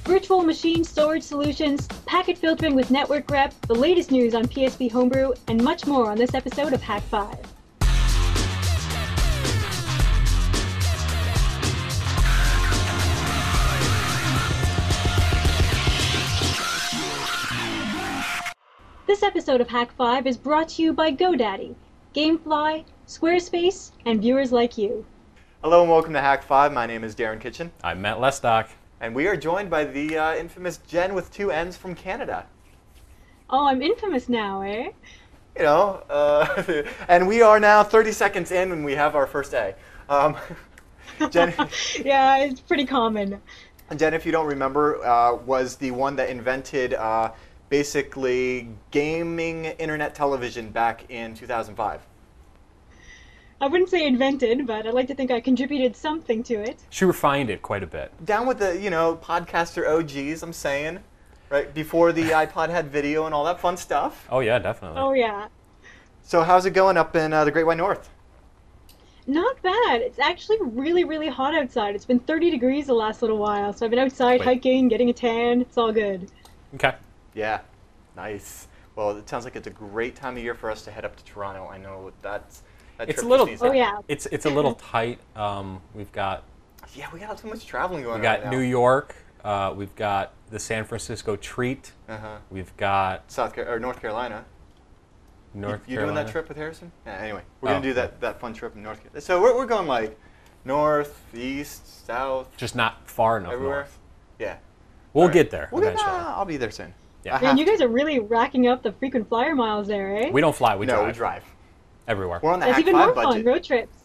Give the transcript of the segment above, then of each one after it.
Virtual machine storage solutions, packet filtering with network grep, the latest news on PSP homebrew, and much more on this episode of Hak5. This episode of Hak5 is brought to you by GoDaddy, Gamefly, Squarespace, and viewers like you. Hello and welcome to Hak5. My name is Darren Kitchen. I'm Matt Lestock. And we are joined by the infamous Jenn with two N's from Canada. Oh, I'm infamous now, eh? You know, and we are now 30 seconds in when we have our first A. Jenn, yeah, it's pretty common. Jenn, if you don't remember, was the one that invented basically gaming internet television back in 2005. I wouldn't say invented, but I'd like to think I contributed something to it. She refined it quite a bit. Down with the, you know, podcaster OGs, I'm saying. Right, before the iPod had video and all that fun stuff. Oh yeah, definitely. Oh yeah. So how's it going up in the Great White North? Not bad. It's actually really, really hot outside. It's been 30 degrees the last little while, so I've been outside hiking, getting a tan. It's all good. Okay. Yeah, nice. Well, it sounds like it's a great time of year for us to head up to Toronto. I know that's... It's a little. Oh yeah. It's a little tight. We've got. Yeah, we got so much traveling going on. We got right now. New York. We've got the San Francisco treat. We've got North Carolina. North you Carolina. doing that trip with Harrison? Yeah. Anyway, we're gonna do that fun trip in North Carolina. So we're going like north, east, south. Just not far enough everywhere. north. Yeah. We'll get there We'll eventually. I'll be there soon. Yeah. Man, you guys are really racking up the frequent flyer miles there, eh? We don't fly. We drive. No, we drive. Everywhere. We're on the That's even Hak5 more budget. fun. Road trips.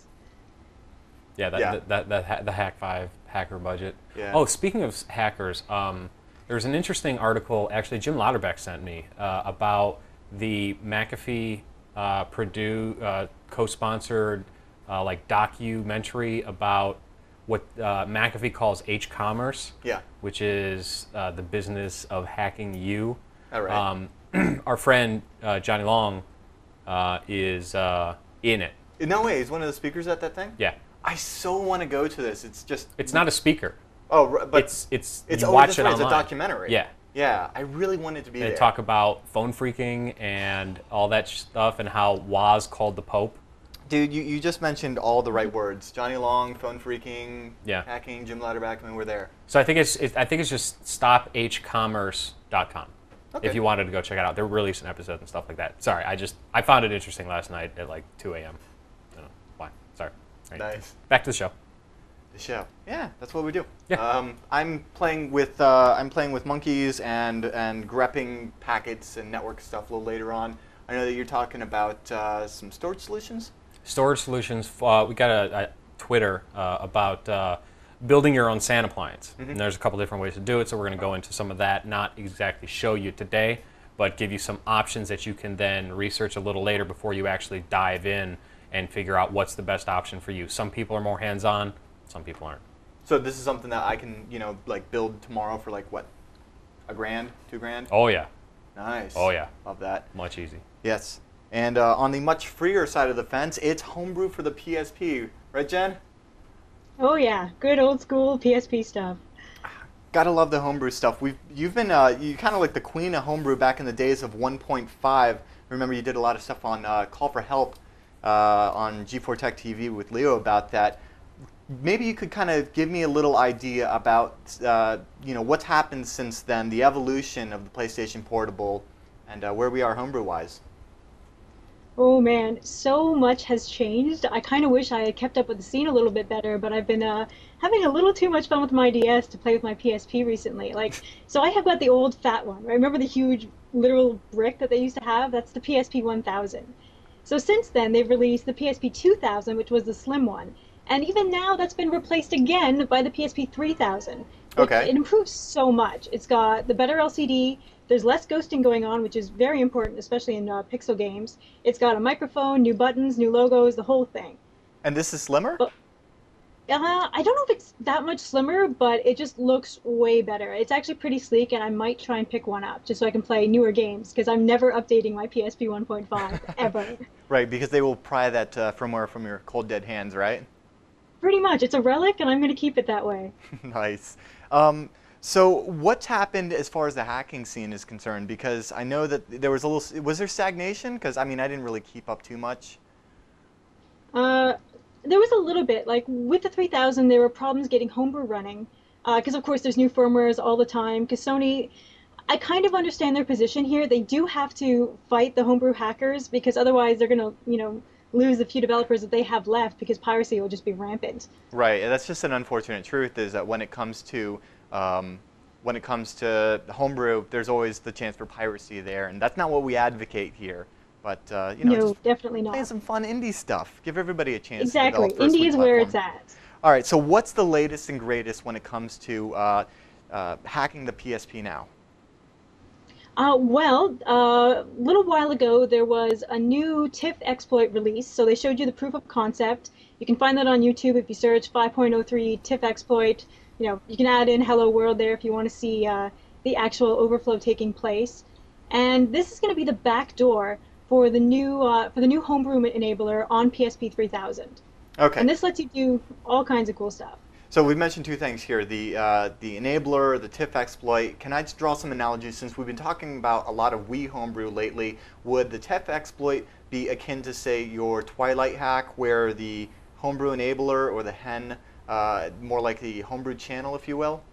Yeah, the Hak5 hacker budget. Yeah. Oh, speaking of hackers, there's an interesting article, actually Jim Lauterbeck sent me, about the McAfee Purdue co-sponsored like documentary about what McAfee calls H-commerce, which is the business of hacking you. All right. Our friend Johnny Long is in it. No way, he's one of the speakers at that thing? Yeah. I so want to go to this. It's just... It's not a speaker. Oh, but... It's you watch that's it right, online. It's a documentary. Yeah. Yeah, I really wanted to be there. They talk about phone freaking and all that stuff and how Woz called the Pope. Dude, you just mentioned all the right words. Johnny Long, phone freaking, hacking, Jim Lauterback, I mean, we're there. So I think it's just stophcommerce.com. Okay. If you wanted to go check it out. They're releasing episodes and stuff like that. Sorry, I found it interesting last night at like 2 a.m. I don't know why. Sorry. Right. Nice. Back to the show. The show. Yeah, that's what we do. Yeah. I'm playing with monkeys and grepping packets and network stuff a little later on. I know that you're talking about some storage solutions. Storage solutions. We got a Twitter about building your own SAN appliance. And there's a couple different ways to do it, so we're going to go into some of that, not exactly show you today, but give you some options that you can then research a little later before you actually dive in and figure out what's the best option for you. Some people are more hands-on, some people aren't. So this is something that I can, you know, like build tomorrow for like what, $1,000, $2,000? Oh yeah. Nice. Oh yeah. Love that. Much easy. Yes. And on the much freer side of the fence, it's homebrew for the PSP, right, Jenn? Oh yeah, good old school PSP stuff. Gotta love the homebrew stuff. You've been you kind of like the queen of homebrew back in the days of 1.5. Remember, you did a lot of stuff on Call for Help on G4 Tech TV with Leo about that. Maybe you could kind of give me a little idea about you know, what's happened since then, the evolution of the PlayStation Portable, and where we are homebrew-wise. Oh man, so much has changed. I kind of wish I had kept up with the scene a little bit better, but I've been having a little too much fun with my DS to play with my PSP recently. Like, so I have got the old fat one. Right? Remember the huge literal brick that they used to have? That's the PSP 1000. So since then, they've released the PSP 2000, which was the slim one. And even now, that's been replaced again by the PSP 3000. Okay. It improves so much. It's got the better LCD. There's less ghosting going on, which is very important, especially in pixel games. It's got a microphone, new buttons, new logos, the whole thing. And this is slimmer? I don't know if it's that much slimmer, but it just looks way better. It's actually pretty sleek, and I might try and pick one up just so I can play newer games because I'm never updating my PSP 1.5 ever. Right, because they will pry that firmware from your cold dead hands, right? Pretty much, it's a relic, and I'm going to keep it that way. Nice. So what's happened as far as the hacking scene is concerned? Because I know that there was a little, was there stagnation? Because I mean, I didn't really keep up too much. Uh, there was a little bit, like with the 3000, there were problems getting homebrew running. Because of course there's new firmwares all the time. Because Sony, I kind of understand their position here. They do have to fight the homebrew hackers because otherwise they're gonna, lose the few developers that they have left because piracy will just be rampant. Right, and that's just an unfortunate truth is that when it comes to homebrew, there's always the chance for piracy there, and that's not what we advocate here. But No, just definitely playing not. some fun indie stuff. Give everybody a chance to Exactly. develop for a Indie sweet is where platform. it's at. All right, so what's the latest and greatest when it comes to hacking the PSP now? A little while ago there was a new TIFF exploit release, so they showed you the proof of concept. You can find that on YouTube if you search 5.03 TIFF exploit. You can add in Hello World there if you want to see the actual overflow taking place. And this is going to be the back door for the new homebrew enabler on PSP 3000. Okay. And this lets you do all kinds of cool stuff. So we've mentioned two things here, the enabler, the TIFF exploit. Can I just draw some analogies since we've been talking about a lot of Wii homebrew lately? Would the TIFF exploit be akin to, say, your Twilight hack where the homebrew enabler or the hen, more like the homebrew channel, if you will?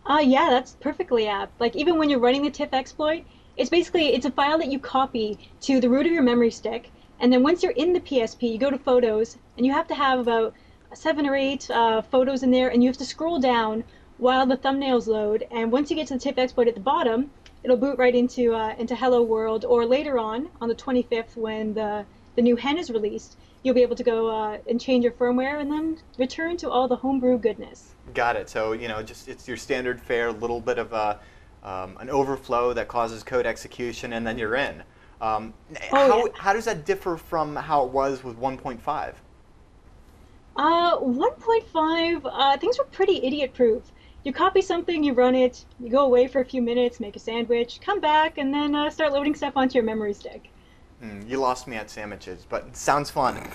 Yeah, that's perfectly apt. Like even when you're running the TIFF exploit, it's a file that you copy to the root of your memory stick, and then once you're in the PSP, you go to Photos, and you have to have about 7 or 8 photos in there, and you have to scroll down while the thumbnails load. And once you get to the TIFF exploit at the bottom, it'll boot right into Hello World. Or later on the 25th, when the new hen is released, you'll be able to go and change your firmware and then return to all the homebrew goodness. Got it. So, just it's your standard fare, little bit of an overflow that causes code execution, and then you're in. Oh, yeah. How does that differ from how it was with 1.5? 1.5, things were pretty idiot-proof. You copy something, you run it, you go away for a few minutes, make a sandwich, come back, and then start loading stuff onto your memory stick. You lost me at sandwiches, but it sounds fun.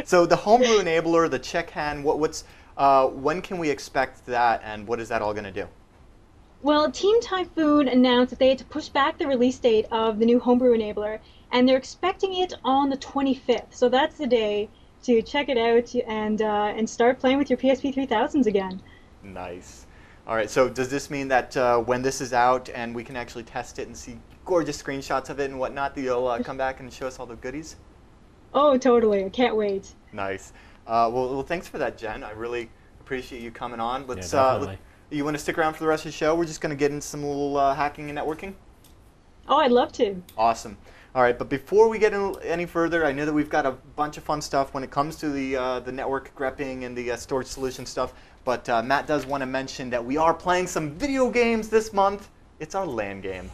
So the homebrew enabler, the check hand, when can we expect that, and what is that all going to do? Well, Team Typhoon announced that they had to push back the release date of the new homebrew enabler, and they're expecting it on the 25th. So that's the day to check it out and start playing with your PSP 3000s again. Nice. All right, so does this mean that when this is out and we can actually test it and see gorgeous screenshots of it and whatnot, that you'll come back and show us all the goodies? Oh, totally. I can't wait. Nice. Well, thanks for that, Jen. I really appreciate you coming on. Yeah, definitely. You want to stick around for the rest of the show? We're just going to get into some little hacking and networking. Oh, I'd love to. Awesome. All right, but before we get any further, I know that we've got a bunch of fun stuff when it comes to the network grepping and the storage solution stuff. But Matt does want to mention that we are playing some video games this month. It's our LAN game.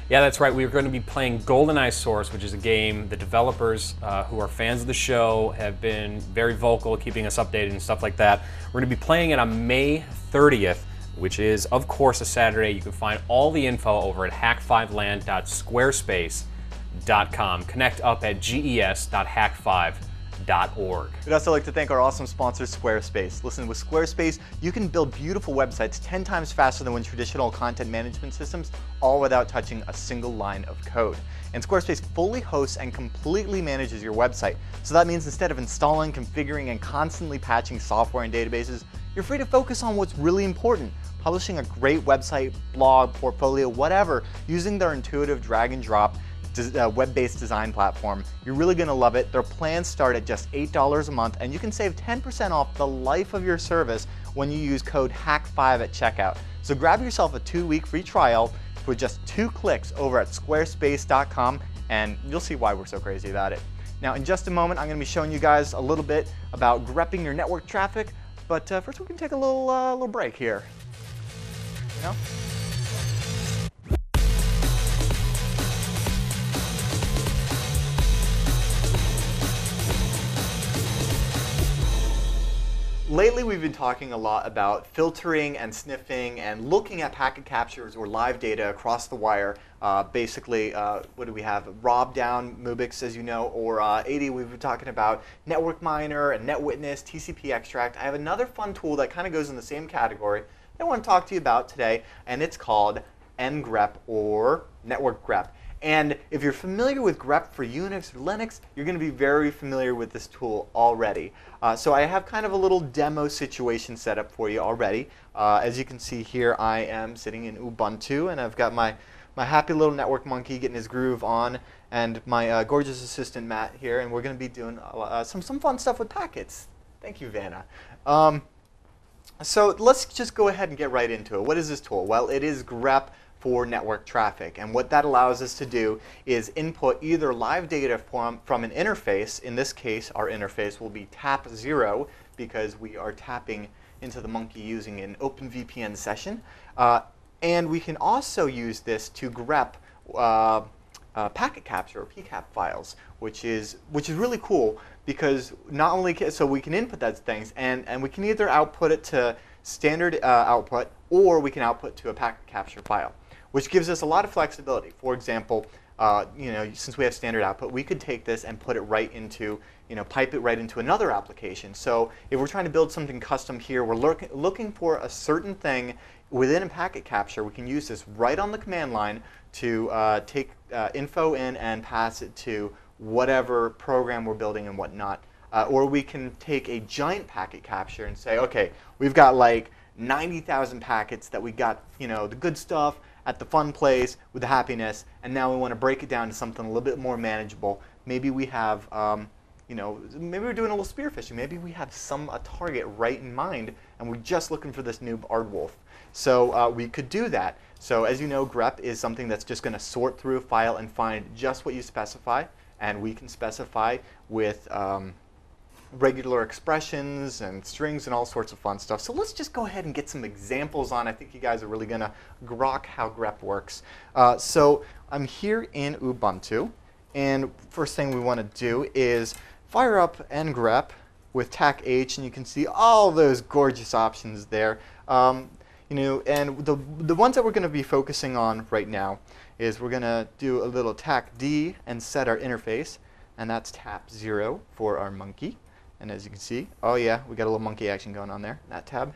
Yeah, that's right. We're going to be playing GoldenEye Source, which is a game the developers who are fans of the show have been very vocal, keeping us updated and stuff like that. We're going to be playing it on May 30th, which is, of course, a Saturday. You can find all the info over at hak5land.squarespace.com. Connect up at ges.hak5.org. We'd also like to thank our awesome sponsor, Squarespace. Listen, with Squarespace, you can build beautiful websites 10 times faster than with traditional content management systems, all without touching a single line of code. And Squarespace fully hosts and completely manages your website. So that means instead of installing, configuring, and constantly patching software and databases, you're free to focus on what's really important, publishing a great website, blog, portfolio, whatever, using their intuitive drag and drop web-based design platform. You're really going to love it. Their plans start at just $8 a month, and you can save 10% off the life of your service when you use code HAK5 at checkout. So grab yourself a 2-week free trial with just 2 clicks over at squarespace.com, and you'll see why we're so crazy about it. Now, in just a moment, I'm going to be showing you guys a little bit about grepping your network traffic, but first we can take a little break here. You know? lately we've been talking a lot about filtering and sniffing and looking at packet captures or live data across the wire. Basically, what do we have? Rob down, Mubix, as you know, or 80, we've been talking about Network Miner and NetWitness, TCP extract. I have another fun tool that kind of goes in the same category that I want to talk to you about today, and it's called ngrep, or Network Grep. And if you're familiar with grep for Unix or Linux, you're going to be very familiar with this tool already. So I have kind of a little demo situation set up for you already. As you can see here, I am sitting in Ubuntu, and I've got my happy little network monkey getting his groove on, and my gorgeous assistant Matt here, and we're going to be doing some fun stuff with packets. Thank you, Vanna. So let's just go ahead and get right into it. What is this tool? Well, it is grep for network traffic, and what that allows us to do is input either live data from an interface. In this case, our interface will be tap0 because we are tapping into the monkey using an OpenVPN session, and we can also use this to grep packet capture or PCAP files, which is really cool because not only so we can input those things and we can either output it to standard output, or we can output to a packet capture file, which gives us a lot of flexibility. For example, since we have standard output, we could take this and put it right into, pipe it right into another application. So if we're trying to build something custom here, we're looking for a certain thing within a packet capture, we can use this right on the command line to take info in and pass it to whatever program we're building and whatnot. Or we can take a giant packet capture and say, okay, we've got like 90,000 packets that we got, the good stuff at the fun place with the happiness, and now we want to break it down to something a little bit more manageable. Maybe we have, maybe we're doing a little spear phishing. Maybe we have a target right in mind, and we're just looking for this noob Aardwolf. So we could do that. So as you know, grep is something that's just going to sort through a file and find just what you specify, and we can specify with regular expressions and strings and all sorts of fun stuff. So let's just go ahead and get some examples on. I think you guys are really going to grok how grep works. So I'm here in Ubuntu, and first thing we want to do is fire up ngrep with TAC-H, and you can see all those gorgeous options there. And the ones that we're going to be focusing on right now is we're going to do a little TAC-D and set our interface, and that's tap0 for our monkey. And as you can see, oh yeah, we got a little monkey action going on there. That tab,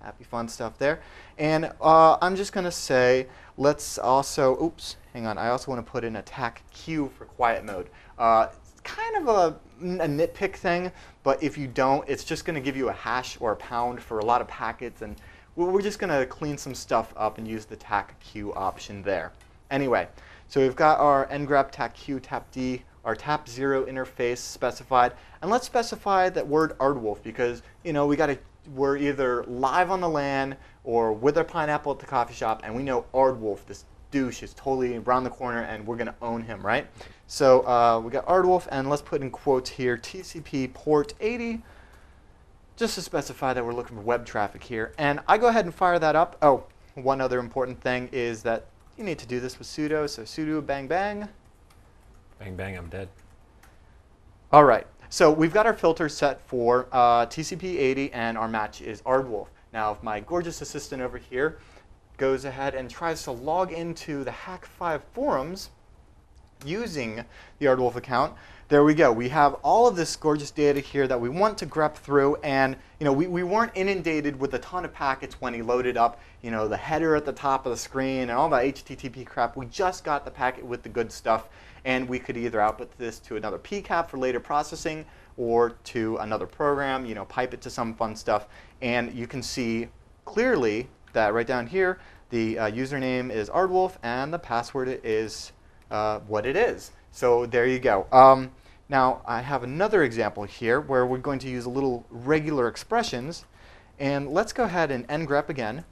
happy fun stuff there. And I'm just going to say, let's also, oops, hang on. I also want to put in a TAC-Q for quiet mode. It's kind of a nitpick thing, but if you don't, it's just going to give you a hash or a pound for a lot of packets, and we're just going to clean some stuff up and use the TAC-Q option there. Anyway, so we've got our ngrep, TAC-Q, tap-D, our tap0 interface specified, and let's specify that word Aardwolf because we're either live on the LAN or with our pineapple at the coffee shop, and we know Aardwolf, this douche, is totally around the corner, and we're going to own him, right? So we got Aardwolf, and let's put in quotes here, TCP port 80, just to specify that we're looking for web traffic here. And I go ahead and fire that up. Oh, one other important thing is that you need to do this with sudo, so sudo bang bang. Bang, bang, I'm dead. All right, so we've got our filter set for TCP 80, and our match is Aardwolf. Now, if my gorgeous assistant over here goes ahead and tries to log into the Hak5 forums using the Aardwolf account, there we go. We have all of this gorgeous data here that we want to grep through, and we weren't inundated with a ton of packets when he loaded up the header at the top of the screen and all that HTTP crap. We just got the packet with the good stuff, and we could either output this to another PCAP for later processing or to another program, pipe it to some fun stuff. And you can see clearly that right down here, the username is Aardwolf and the password is what it is. So there you go. Now I have another example here where we're going to use a little regular expressions, and let's go ahead and ngrep again.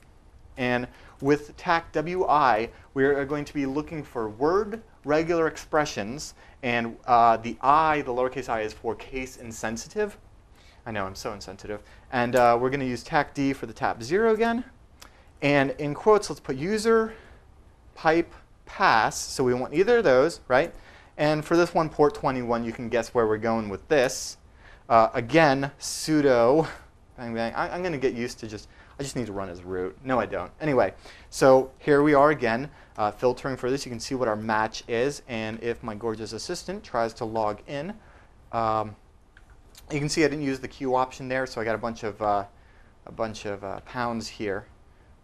And with TAC-WI, we are going to be looking for word regular expressions, and the I, the lowercase I, is for case insensitive. I know, I'm so insensitive. And we're going to use TAC-D for the tap0 again. And in quotes, let's put user, pipe, pass. So we want either of those, right? And for this one, port 21, you can guess where we're going with this. Again, sudo bang, bang. I'm going to get used to I just need to run as root. No, I don't. Anyway, so here we are again, filtering for this. You can see what our match is, and if my gorgeous assistant tries to log in, you can see I didn't use the Q option there, so I got a bunch of pounds here.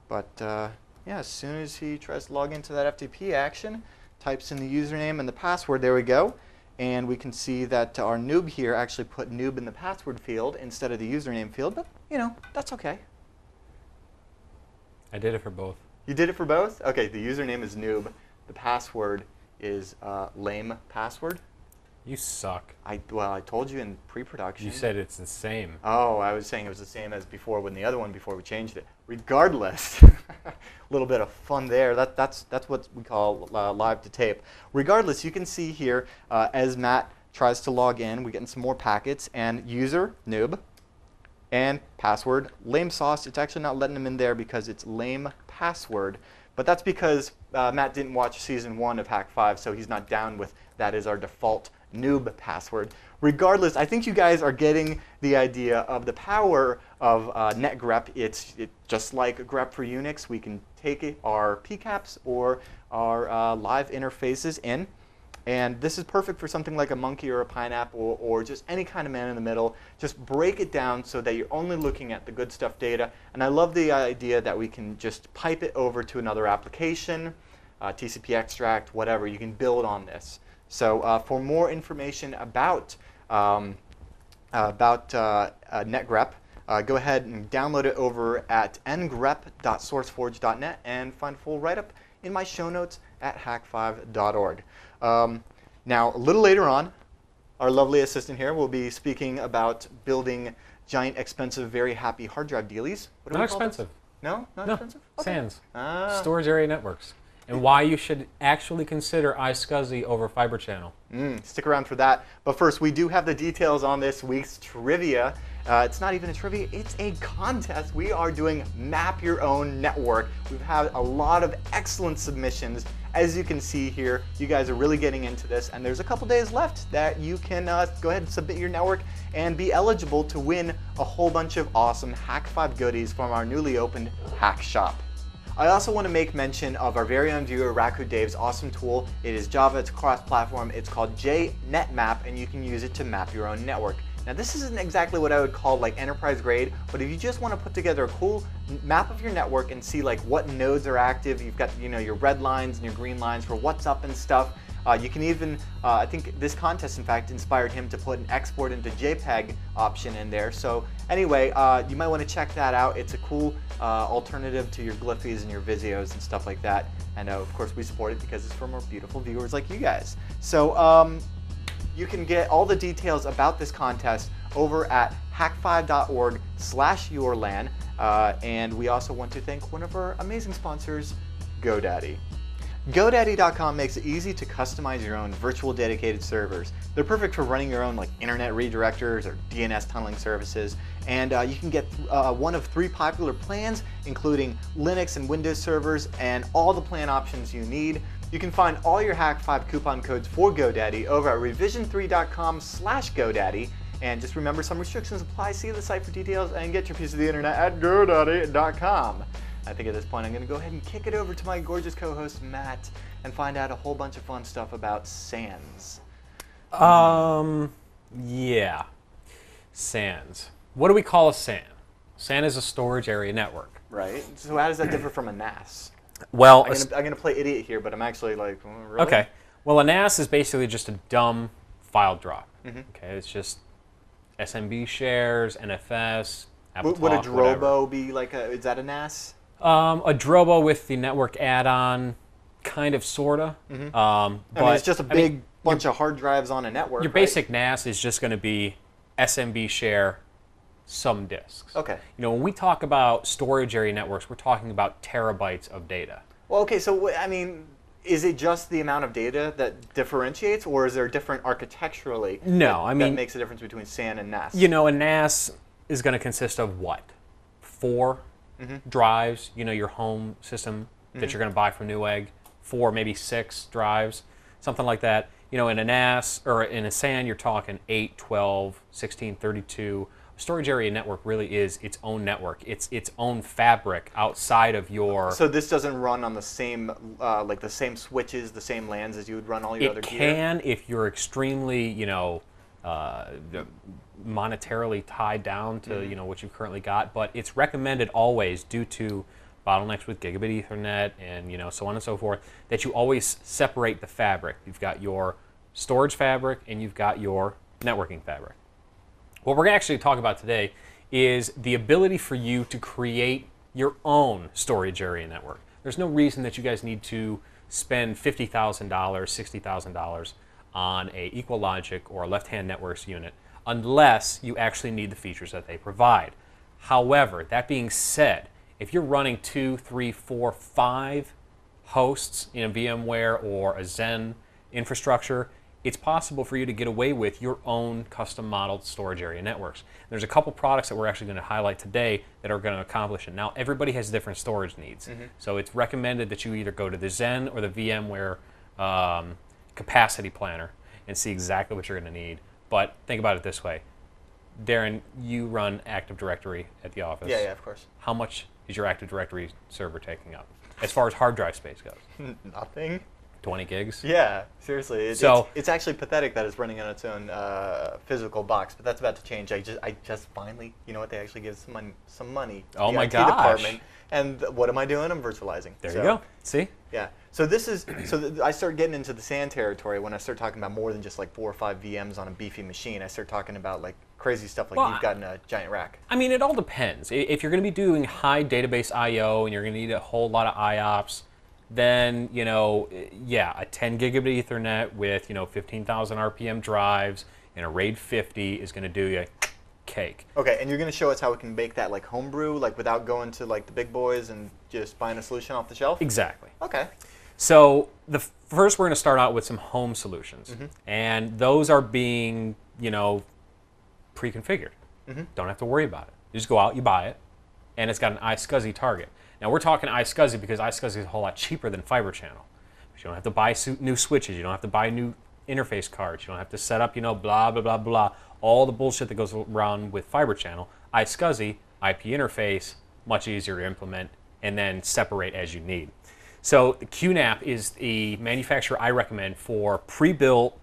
But yeah, as soon as he tries to log into that FTP action, types in the username and the password, there we go. And we can see that our noob here actually put noob in the password field instead of the username field, but you know, that's okay. I did it for both. You did it for both? Okay, the username is noob. The password is lame password. You suck. Well, I told you in pre-production. You said it's the same. Oh, I was saying it was the same as before when the other one before we changed it. Regardless, a little bit of fun there. That's what we call live to tape. Regardless, you can see here as Matt tries to log in, we're getting some more packets, and user noob and password lame sauce. It's actually not letting him in there because it's lame password, but that's because Matt didn't watch season 1 of Hak5, so he's not down with that is our default noob password. Regardless, I think you guys are getting the idea of the power of ngrep. It's just like grep for Unix. We can take our PCAPs or our live interfaces in, and this is perfect for something like a monkey or a pineapple or just any kind of man in the middle. Just break it down so that you're only looking at the good stuff data. And I love the idea that we can just pipe it over to another application, TCP extract, whatever. You can build on this. So for more information about ngrep, go ahead and download it over at ngrep.sourceforge.net and find a full write-up in my show notes at hak5.org. Now, a little later on, our lovely assistant here will be speaking about building giant, expensive, very happy hard drive dealies. What do Not we call expensive. those? No? Not expensive? Okay. SANs. Ah. Storage area networks. And why you should actually consider iSCSI over Fiber Channel. Stick around for that. But first, we do have the details on this week's trivia. It's not even a trivia, it's a contest. We are doing Map Your Own Network. We've had a lot of excellent submissions. As you can see here, you guys are really getting into this, and there's a couple days left that you can go ahead and submit your network and be eligible to win a whole bunch of awesome Hak5 goodies from our newly opened Hack Shop. I also want to make mention of our very own viewer, Raku Dave's awesome tool. It is Java, it's cross-platform, it's called JNetMap, and you can use it to map your own network. Now this isn't exactly what I would call like enterprise grade, but if you just want to put together a cool map of your network and see like what nodes are active, you've got your red lines and your green lines for what's up and stuff. You can even, I think this contest in fact inspired him to put an export into JPEG option in there. So anyway, you might want to check that out. It's a cool alternative to your Glyphies and your Visios and stuff like that. And of course we support it because it's from our beautiful viewers like you guys. So you can get all the details about this contest over at hak5.org/yourlan. And we also want to thank one of our amazing sponsors, GoDaddy. GoDaddy.com makes it easy to customize your own virtual dedicated servers. They're perfect for running your own like internet redirectors or DNS tunneling services. And you can get one of 3 popular plans, including Linux and Windows servers, and all the plan options you need. You can find all your Hak5 coupon codes for GoDaddy over at revision3.com/GoDaddy. And just remember, some restrictions apply. See the site for details and get your piece of the internet at GoDaddy.com. I think at this point I'm going to go ahead and kick it over to my gorgeous co-host Matt and find out a whole bunch of fun stuff about SANs. Yeah. SANs. What do we call a SAN? SAN is a storage area network. Right. So how does that differ from a NAS? Well, I'm going to play idiot here, but I'm actually like, really? Okay. Well, a NAS is basically just a dumb file drop. Okay, it's just SMB shares, NFS, Apple Would a Talk, Drobo whatever. be like is that a NAS? A Drobo with the network add-on, kind of, sorta. But I mean, it's just a big bunch of hard drives on a network. Your basic NAS is just going to be SMB share, some disks. Okay. When we talk about storage area networks, we're talking about terabytes of data. Well, okay, so I mean, is it just the amount of data that differentiates, or is there different architecturally? No, that makes a difference between SAN and NAS. A NAS is going to consist of what? 4 drives, your home system that you're going to buy from Newegg, 4, maybe 6 drives, something like that. In a NAS or in a SAN, you're talking 8, 12, 16, 32, storage area network really is its own network. It's its own fabric outside of your... So this doesn't run on the same, like the same switches, the same LANs as you would run all your other gear? It can if you're extremely, monetarily tied down to, what you've currently got, but it's recommended always, due to bottlenecks with gigabit Ethernet and, so on and so forth, that you always separate the fabric. You've got your storage fabric and you've got your networking fabric. What we're going to actually talk about today is the ability for you to create your own storage area network. There's no reason that you guys need to spend $50,000, $60,000 on a EqualLogic or a left-hand networks unit unless you actually need the features that they provide. However, that being said, if you're running 2, 3, 4, 5 hosts in a VMware or a Xen infrastructure, it's possible for you to get away with your own custom modeled storage area networks. There's a couple products that we're actually going to highlight today that are going to accomplish it. Now, everybody has different storage needs, so it's recommended that you either go to the Xen or the VMware capacity planner and see exactly what you're going to need. But think about it this way. Darren, you run Active Directory at the office. Yeah, of course. How much is your Active Directory server taking up as far as hard drive space goes? Nothing. 20 gigs? Yeah, seriously. It's actually pathetic that it's running on its own physical box, but that's about to change. I just finally, they actually give some money to oh the my IT gosh. department. And what am I doing? I'm virtualizing. There you go. See? Yeah. So this is I start getting into the SAN territory when I start talking about more than just like 4 or 5 VMs on a beefy machine. I start talking about like crazy stuff like you've got in a giant rack. I mean, it all depends. If you're going to be doing high database I/O and you're going to need a whole lot of IOPS, then a 10 gigabit Ethernet with 15,000 RPM drives and a RAID 50 is going to do you cake. Okay, and you're going to show us how we can make that like homebrew, like without going to like the big boys and just buying a solution off the shelf? Exactly. Okay. So first we're going to start out with some home solutions, and those are being pre-configured. Don't have to worry about it. You just go out, you buy it, and it's got an iSCSI target. Now we're talking iSCSI because iSCSI is a whole lot cheaper than Fiber Channel. You don't have to buy new switches. You don't have to buy new interface cards. You don't have to set up, blah, blah, blah, blah. All the bullshit that goes around with Fiber Channel. iSCSI, IP interface, much easier to implement, and then separate as you need. So the QNAP is the manufacturer I recommend for pre-built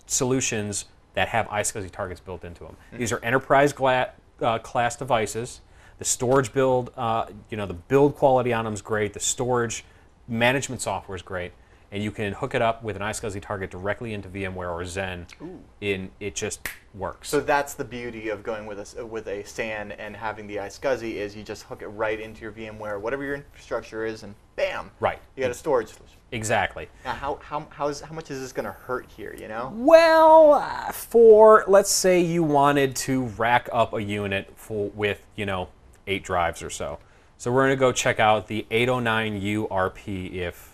solutions that have iSCSI targets built into them. These are enterprise class devices. The storage build, the build quality on them is great. The storage management software is great. And you can hook it up with an iSCSI target directly into VMware or Xen. It just works. So that's the beauty of going with a SAN and having the iSCSI is you just hook it right into your VMware, whatever your infrastructure is, and bam, right, you got a storage solution. Exactly. Now, how much is this going to hurt here? Well, let's say you wanted to rack up a unit with 8 drives or so. So we're going to go check out the 809U RP if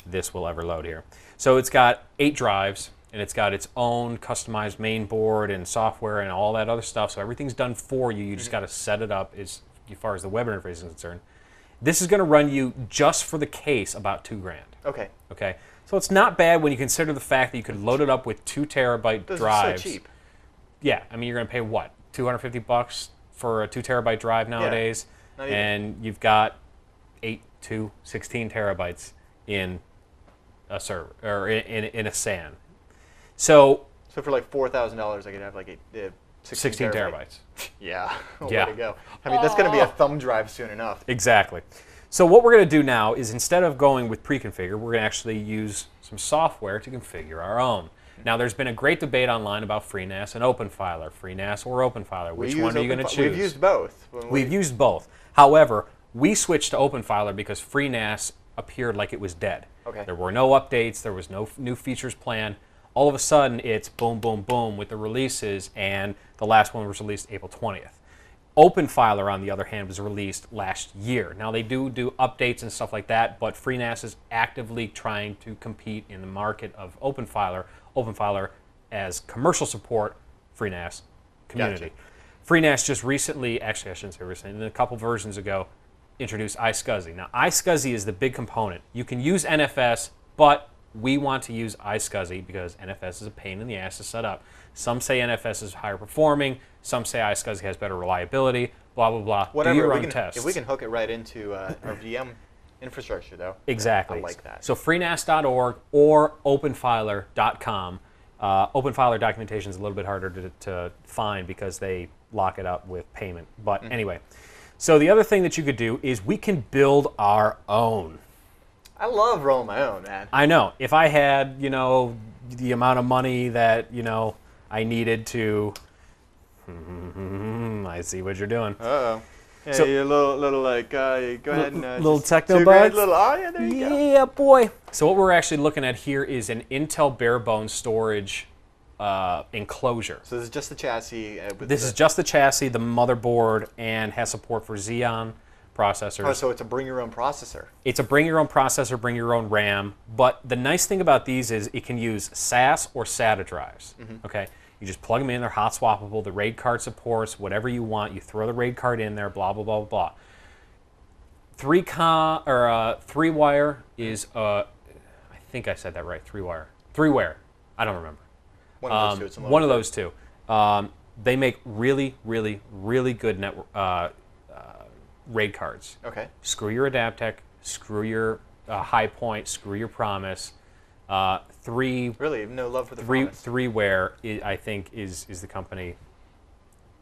this will ever load here. So it's got 8 drives, and it's got its own customized main board and software and all that other stuff. So everything's done for you. You just got to set it up as far as the web interface is concerned. This is going to run you, just for the case, about $2,000. Okay. Okay. So it's not bad when you consider the fact that you could load it up with 2 terabyte Those drives. are so cheap. Yeah. I mean, you're going to pay what? $250 for a 2 terabyte drive nowadays, and you've got 8 to 16 terabytes in a server or in a SAN. So for like $4,000, I could have like 16 terabytes. Yeah. Yeah. Way to go. I mean, that's going to be a thumb drive soon enough. Exactly. So what we're going to do now is, instead of going with pre-configure, we're going to actually use some software to configure our own. Now, there's been a great debate online about FreeNAS and OpenFiler. FreeNAS or OpenFiler. Which one are you going to choose? We've used both. We've used both. However, we switched to OpenFiler because FreeNAS appeared like it was dead. Okay. There were no updates. There was no new features planned. All of a sudden, it's boom, boom, boom with the releases, and the last one was released April 20th. OpenFiler, on the other hand, was released last year. Now, they do updates and stuff like that, but FreeNAS is actively trying to compete in the market of OpenFiler. OpenFiler as commercial support, FreeNAS community. Gotcha. FreeNAS just recently, actually I shouldn't say recently, a couple versions ago, introduced iSCSI. Now, iSCSI is the big component. You can use NFS, but We want to use iSCSI because NFS is a pain in the ass to set up. Some say NFS is higher performing. Some say iSCSI has better reliability. Blah, blah, blah. Whatever. Do your own tests. If we can hook it right into our VM infrastructure, though. Exactly. I like that. So freenas.org or openfiler.com. Openfiler documentation is a little bit harder to find because they lock it up with payment. But anyway, so the other thing that you could do is we can build our own. I love rolling my own, man. I know. If I had, you know, the amount of money that, you know, I needed to... I see what you're doing. Uh-oh. Yeah, So- you're a little like, go ahead and... little just techno 2 grand, buds? little, oh, yeah, there you go. Yeah, boy. So what we're actually looking at here is an Intel bare bones storage enclosure. So this is just the chassis. This is just the chassis, the motherboard, and has support for Xeon processors. Oh, so it's a bring your own processor. It's a bring your own processor, bring your own RAM. But the nice thing about these is it can use SAS or SATA drives. Okay, you just plug them in. They're hot swappable. The RAID card supports whatever you want. You throw the RAID card in there. Blah blah blah blah. 3-wire is I think I said that right. 3-wire. 3-wire. I don't remember. One of those two. One of those two. They make really, really, really good RAID cards. Okay. Screw your Adaptec, screw your High Point, screw your Promise. Really, no love for the Promise. 3-ware, I think, is the company.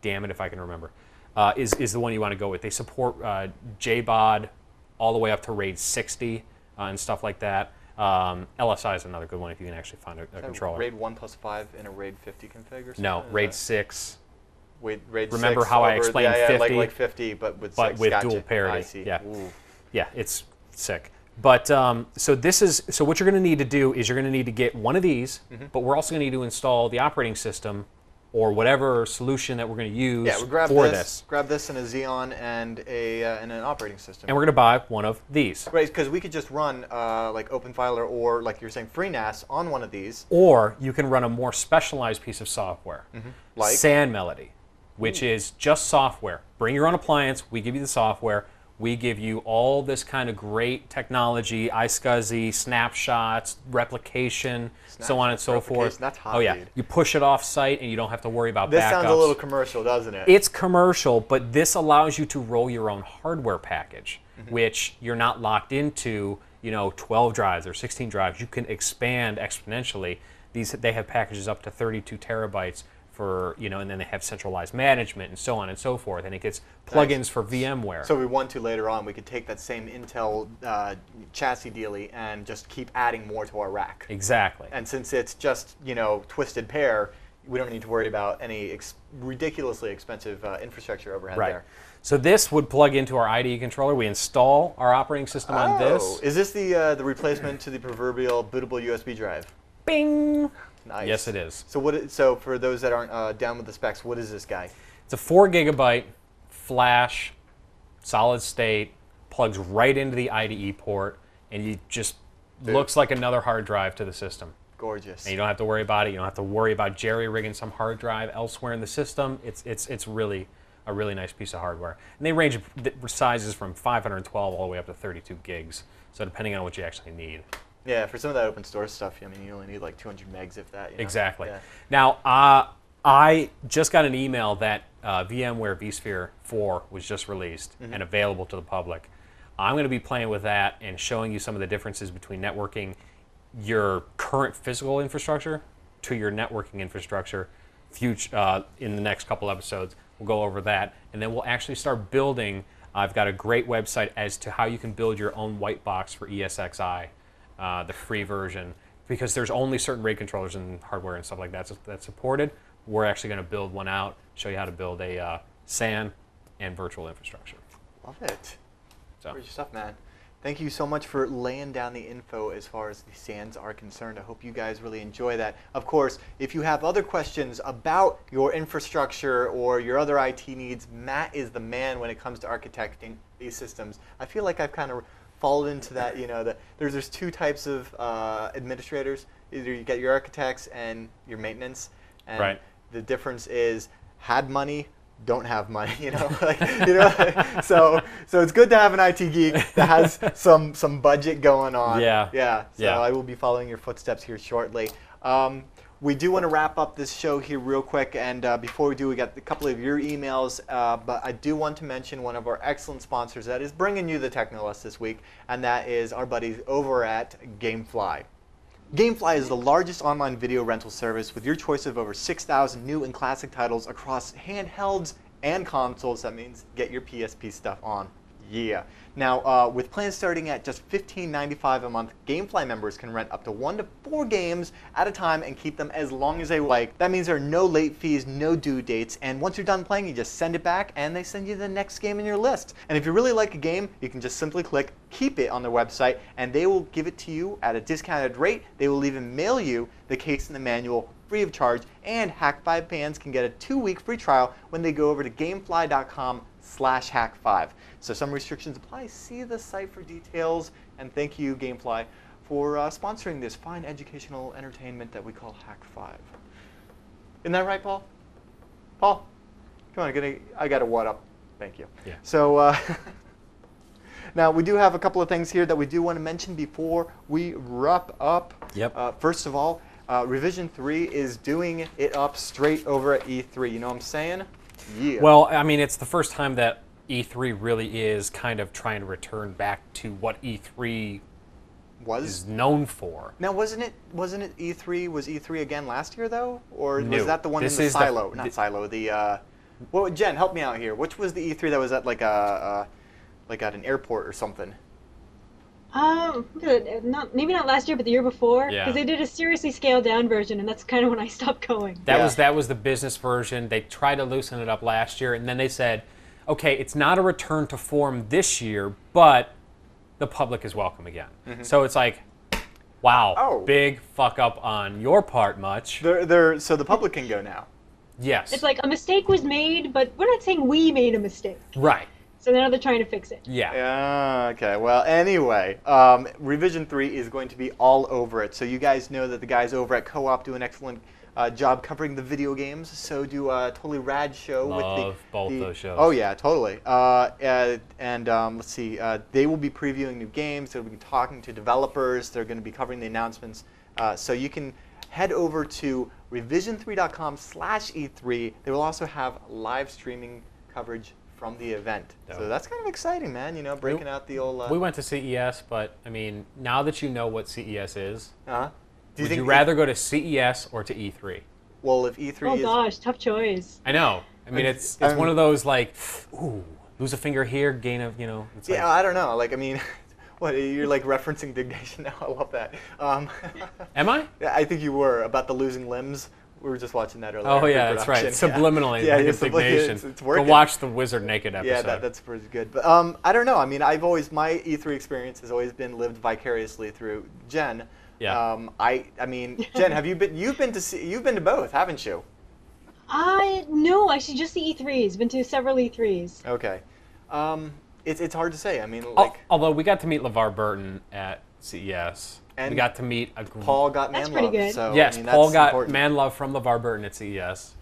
Damn it if I can remember. Is the one you want to go with. They support JBOD all the way up to RAID 60 and stuff like that. LSI is another good one if you can actually find a controller. RAID 1+5 in a RAID 50 config or something? No, RAID 6. Wait, RAID Remember 6 how I over, explained yeah, 50? like 50, but with 6. With Gotcha. dual parity. I see. Yeah. Ooh. Yeah, it's sick. But so what you're going to need to do is you're going to need to get one of these, but we're also going to need to install the operating system or whatever solution that we're going to use for this. Grab this in a Xeon and an operating system. And we're going to buy one of these. Right, because we could just run like OpenFiler or like you're saying FreeNAS on one of these. Or you can run a more specialized piece of software, Like SandMelody, which is just software. Bring your own appliance. We give you the software. We give you all this kind of great technology, iSCSI, snapshots, replication, so on and so forth. That's hot, oh yeah, dude. you push it off site and you don't have to worry about This backups. sounds a little commercial, doesn't it? It's commercial, but this allows you to roll your own hardware package, which you're not locked into, 12 drives or 16 drives. You can expand exponentially. They have packages up to 32 terabytes for, and then they have centralized management and so on and so forth, and it gets plugins for VMware. So if we want to later on, we could take that same Intel chassis dealie and just keep adding more to our rack. Exactly. And since it's just, twisted pair, we don't need to worry about any ridiculously expensive infrastructure overhead there. So this would plug into our IDE controller. We install our operating system on this. Is this the replacement to the proverbial bootable USB drive? Bing! Nice. Yes, it is. So for those that aren't down with the specs, what is this guy? It's a 4 gigabyte flash, solid state, plugs right into the IDE port, and you just looks like another hard drive to the system. Gorgeous. And you don't have to worry about it. You don't have to worry about jerry-rigging some hard drive elsewhere in the system. It's really a really nice piece of hardware. And they range sizes from 512 all the way up to 32 gigs. So depending on what you actually need. Yeah, for some of that open source stuff, I mean, you only need like 200 megs if that. Exactly. Yeah. Now, I just got an email that VMware vSphere 4 was just released and available to the public. I'm going to be playing with that and showing you some of the differences between networking your current physical infrastructure to your networking infrastructure. In the next couple episodes, we'll go over that, and then we'll actually start building. I've got a great website as to how you can build your own white box for ESXi. The free version, because there's only certain RAID controllers and hardware and stuff like that that's supported. We're actually going to build one out, show you how to build a SAN and virtual infrastructure. Love it. So. Great stuff, man. Thank you so much for laying down the info as far as the SANs are concerned. I hope you guys really enjoy that. Of course, if you have other questions about your infrastructure or your other IT needs, Matt is the man when it comes to architecting these systems. I feel like I've kind of followed into that, there's two types of administrators. Either you get your architects and your maintenance, and the difference is had money don't have money, so it's good to have an IT geek that has some budget going on. Yeah. So I will be following your footsteps here shortly. We do want to wrap up this show here real quick, and before we do, we got a couple of your emails, but I do want to mention one of our excellent sponsors that is bringing you the Technolist this week, and that is our buddies over at GameFly. GameFly is the largest online video rental service with your choice of over 6,000 new and classic titles across handhelds and consoles. That means get your PSP stuff on. Yeah. Now, with plans starting at just $15.95 a month, GameFly members can rent up to 1 to 4 games at a time and keep them as long as they like. That means there are no late fees, no due dates, and once you're done playing, you just send it back and they send you the next game in your list. And if you really like a game, you can just simply click Keep It on their website and they will give it to you at a discounted rate. They will even mail you the case and the manual free of charge, and Hak5 fans can get a 2-week free trial when they go over to gamefly.com/Hak5. So some restrictions apply. See the site for details. And thank you, GameFly, for sponsoring this fine educational entertainment that we call Hak5. Isn't that right, Paul? Paul, come on, I got a what up. Thank you. Yeah. So now we do have a couple of things here that we do want to mention before we wrap up. Yep. First of all, Revision 3 is doing it up straight over at E3. You know what I'm saying? Yeah. Well, I mean, it's the first time that E3 really is kind of trying to return back to what E3 is known for. Now, wasn't it E3? Was E3 again last year though, or No. was that the one in the silo? Not silo. The well, Jen, help me out here. Which was the E3 that was at like at an airport or something? Maybe not last year, but the year before. Yeah. Because they did a seriously scaled down version, and that's kind of when I stopped going. That was the business version. They tried to loosen it up last year, and then they said, okay, it's not a return to form this year, but the public is welcome again. Mm-hmm. So it's like, wow, big fuck up on your part, much. So the public can go now. Yes. It's like a mistake was made, but we're not saying we made a mistake. Right. So now they're trying to fix it. Yeah. Okay. Well, anyway, Revision 3 is going to be all over it. So you guys know that the guys over at Co-op do an excellent job covering the video games. So do a totally rad show. Love both those shows. Oh yeah, totally. Let's see. They will be previewing new games. They'll be talking to developers. They're going to be covering the announcements. So you can head over to revision3.com/E3. They will also have live streaming coverage from the event. So that's kind of exciting, man. You know, breaking out the old... We went to CES, but, I mean, now that you know what CES is, would you rather go to CES or to E3? Well, if E3 is... Oh, gosh, tough choice. I know. I mean, it's one of those, like, ooh, lose a finger here, gain a, It's yeah, I don't know. Like, I mean... What, you're like referencing Dignation now? I love that. Am I? Yeah, I think you were, about the losing limbs. We were just watching that earlier. Oh, yeah, that's right. Subliminally, yeah, Dignation. It's working. Go watch the Wizard Naked episode. Yeah, that's pretty good. But I don't know. I mean, my E3 experience has always been lived vicariously through Jen. Yeah. I mean, Jen, you've been to both, haven't you? No, actually, just the E3s. Been to several E3s. Okay. It's hard to say. I mean, like... Although we got to meet LeVar Burton at CES. And we got to meet Paul got man love. Good. So, yes, I mean, Paul got important. man love from LeVar Burton at CES.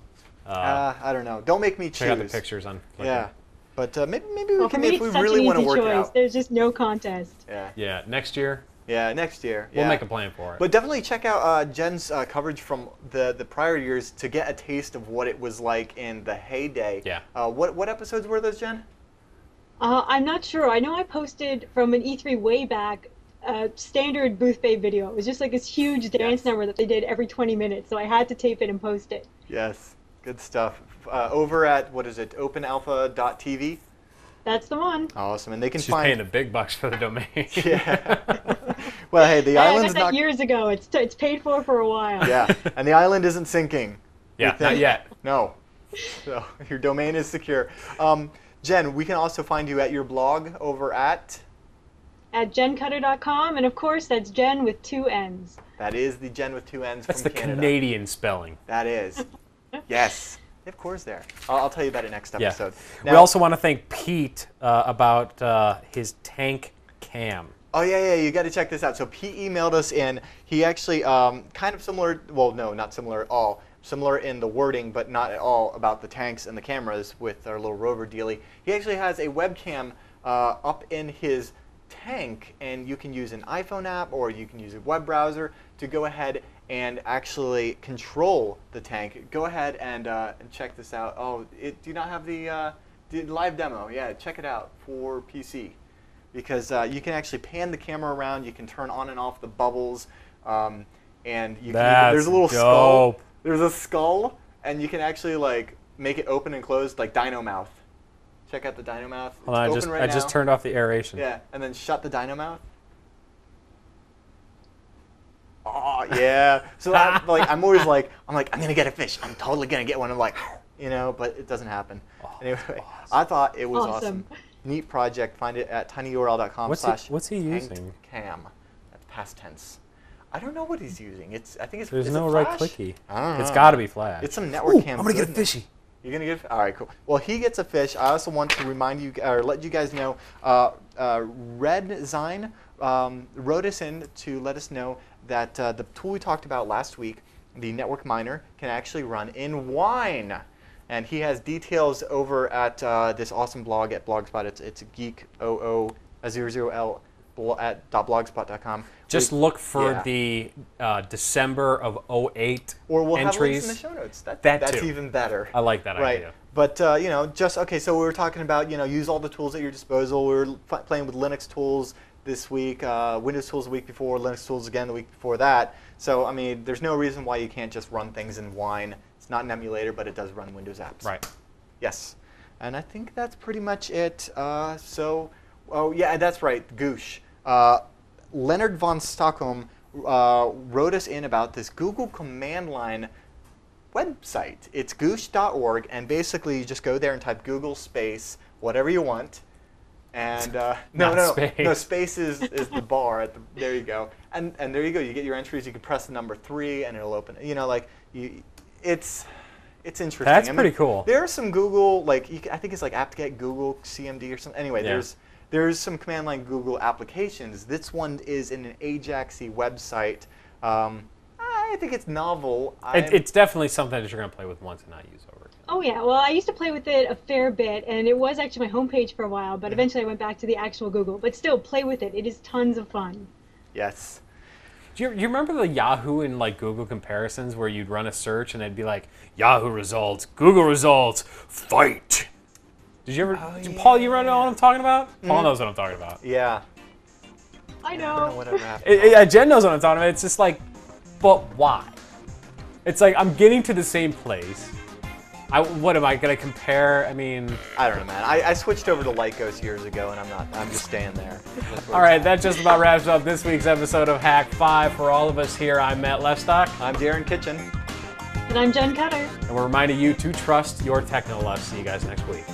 I don't know. Don't make me choose. Check out the pictures on Flickr. Yeah. But maybe we can, if we it's such really an want to easy work it choice. out. There's just no contest. Yeah. Yeah, next year. Yeah, next year. We'll make a plan for it. But definitely check out Jen's coverage from the prior years to get a taste of what it was like in the heyday. Yeah. What episodes were those, Jen? I'm not sure. I know I posted from an E3 way back a standard booth babe video. It was just like this huge dance number that they did every 20 minutes, so I had to tape it and post it. Yes, good stuff. Over at, what is it, openalpha.tv? That's the one. Awesome, and they can She's find... paying the big bucks for the domain. Yeah. Well, hey, the island's I got that years ago. It's paid for a while. Yeah, and the island isn't sinking. Yeah, not yet. No. So your domain is secure. Jen, we can also find you at your blog over at jencutter.com, and of course that's Jen with 2 N's. That is the Jen with 2 N's That's from the Canada. Canadian spelling. That is. Yes. They have cores there. I'll tell you about it next episode. Yeah. Now, we also want to thank Pete about his tank cam. Oh, yeah, you got to check this out. So Pete emailed us in. He actually, kind of similar, well, no, not similar at all. similar in the wording, but not at all about the tanks and the cameras with our little rover dealie. He actually has a webcam up in his tank, and you can use an iPhone app or you can use a web browser to go ahead and actually control the tank. Go ahead and check this out. Oh, do you not have the live demo? Yeah, check it out for PC. Because you can actually pan the camera around, you can turn on and off the bubbles, and you can there's a little skull. There's a skull, and you can actually like make it open and close like Dino Mouth. Check out the Dino Mouth. Hold on, I just turned off the aeration. Yeah, and then shut the Dino Mouth. Oh yeah. So I'm always like I'm gonna get a fish. I'm totally gonna get one. I'm like, you know, but it doesn't happen. Oh, anyway, awesome. I thought it was awesome. Neat project. Find it at tinyurl.com/. What's he using? Cam. That's past tense. I don't know what he's using. I think it's. There's no right clicky. I don't know. It's got to be Flash. It's some network cam. I'm gonna get a fishy. You're gonna get. All right, cool. Well, he gets a fish. I also want to remind you or let you guys know. Red Zine wrote us in to let us know that the tool we talked about last week, the network miner, can actually run in wine. And he has details over at this awesome blog at Blogspot. It's geek00L at .blogspot.com. Just look for the December of 08 or we'll entries. have links in the show notes. That's even better. I like that idea. But you know, okay. So we were talking about use all the tools at your disposal. We were playing with Linux tools this week, Windows tools the week before, Linux tools again the week before that. So I mean, there's no reason why you can't just run things in Wine. It's not an emulator, but it does run Windows apps. Right. Yes. And I think that's pretty much it. Oh yeah, that's right, Goosh. Leonard von Stockholm wrote us in about this Google command line website. It's goosh.org, and basically you just go there and type Google space whatever you want. And no, space is the bar. There you go. And there you go. You get your entries. You can press the number 3, and it'll open. It's interesting. That's pretty cool. There are some Google, I think it's like apt-get Google CMD or something. Anyway, there's some command line Google applications. This one is in an Ajaxy website. I think it's novel. It's definitely something that you're going to play with once and not use over again. Oh yeah, well I used to play with it a fair bit, and it was actually my homepage for a while, but eventually I went back to the actual Google. But still, play with it. It is tons of fun. Yes. Do you remember the Yahoo and Google comparisons where you'd run a search and it'd be like, Yahoo results, Google results, fight. Did you ever, Paul, you know what I'm talking about? Paul knows what I'm talking about. Yeah. I know. I don't know whatever happened. Jen knows what I'm talking about. It's just like, but why? It's like, I'm getting to the same place. What am I going to compare? I mean... I don't know, man. I switched over to Lycos years ago, and I'm just staying there. All right, that just about wraps up this week's episode of Hak5. For all of us here, I'm Matt Lestock. I'm Darren Kitchen. And I'm Jenn Cutter. And we're reminding you to trust your techno love. See you guys next week.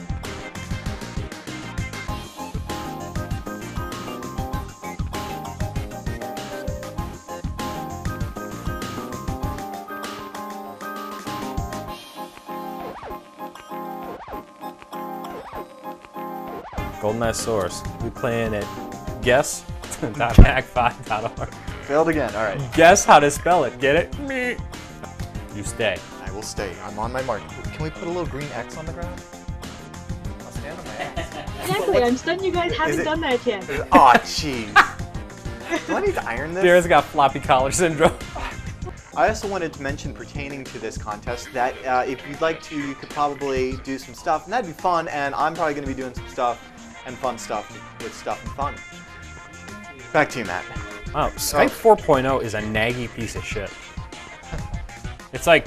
Golden Eye Source. We playing at guess.hak5.org. Failed again. All right. Guess how to spell it. Get it? Me. You stay. I will stay. I'm on my mark. Can we put a little green X on the ground? I'll stand on my X. Exactly. I'm stunned you guys haven't done that yet. Oh, jeez. Do I need to iron this? Darren's got floppy collar syndrome. I also wanted to mention, pertaining to this contest, that if you'd like to, you could probably do some stuff, and that'd be fun, and I'm probably going to be doing some stuff and fun stuff with stuff and fun. Back to you, Matt. Wow, Skype 4.0 is a naggy piece of shit. It's like,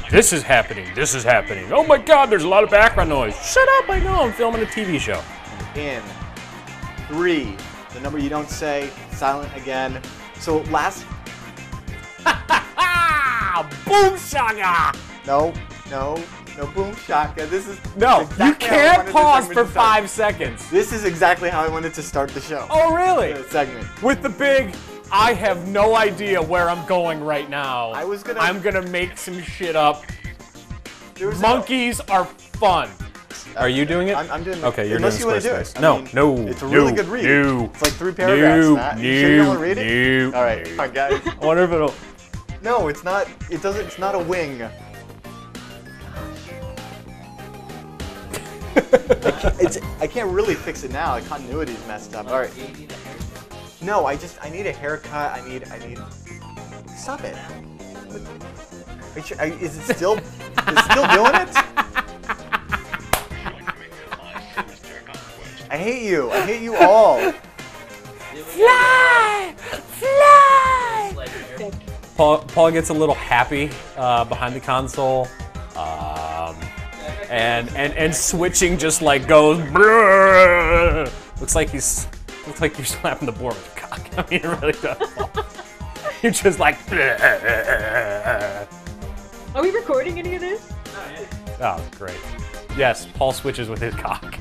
this is happening, this is happening. Oh my god, there's a lot of background noise. Shut up, I know, I'm filming a TV show. In 3, the number you don't say, silent again. So last... Boom shaka! No boom shaka. This is exactly you can't pause for 5 seconds. This is exactly how I wanted to start the show. Oh really? The segment. With the big, I have no idea where I'm going right now. I'm gonna make some shit up. Monkeys are fun. Are you doing it? I'm doing it. Okay, you're doing Squarespace. No. It's a really good read. It's like 3 paragraphs, Matt. You sure you don't want to read it? All right, fine, guys. I wonder if it'll... No, it's not. It doesn't. It's not a wing. I can't really fix it now. The continuity's messed up. All right. No, I need a haircut. I need. Stop it. Is it still? Is it still doing it? I hate you. I hate you all. Fly! Fly! Paul gets a little happy behind the console, and switching just like goes. Brrr. Looks like you're slapping the board with your cock. I mean, it really does. You're just like. Are we recording any of this? Oh, great. Yes, Paul switches with his cock.